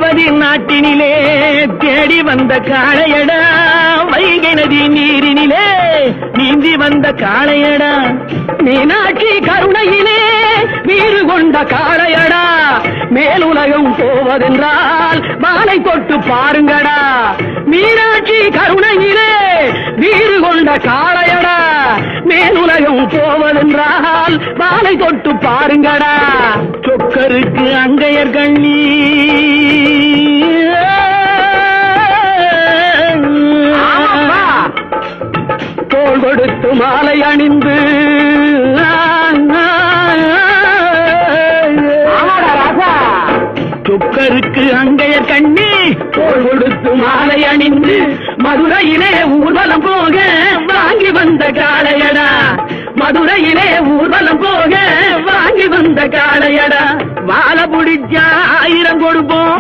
திருப்பதி நாட்டினிலே தேடி வந்த காளையடா, வைகை நதி நீரினிலே நீந்தி வந்த காளையடா, மீனாட்சி கருணையிலே வீறு கொண்ட காளையடா, மேலுலகம் போவதென்றால் வானை தொட்டு பாருங்கடா, மீனாட்சி கருணையிலே வீறு கொண்ட காளையடா, மேலுலகம் போவதென்றால் வானை தொட்டு பாருங்கடா, சொக்கருக்கு அங்கையர் கண்ணி தோள் கொடுத்து மாலை அணிந்து சொக்கருக்கு அங்கையர் கண்ணி தோள் கொடுத்து மாலை அணிந்து மதுரையிலே ஊர்வலம் போக வாங்கி வந்த காளையடா, மதுரையிலே ஊர்வலம் போக வாங்கி வந்த காளையடா, வாழ புடிச்சா 1000 கொடுப்போம்.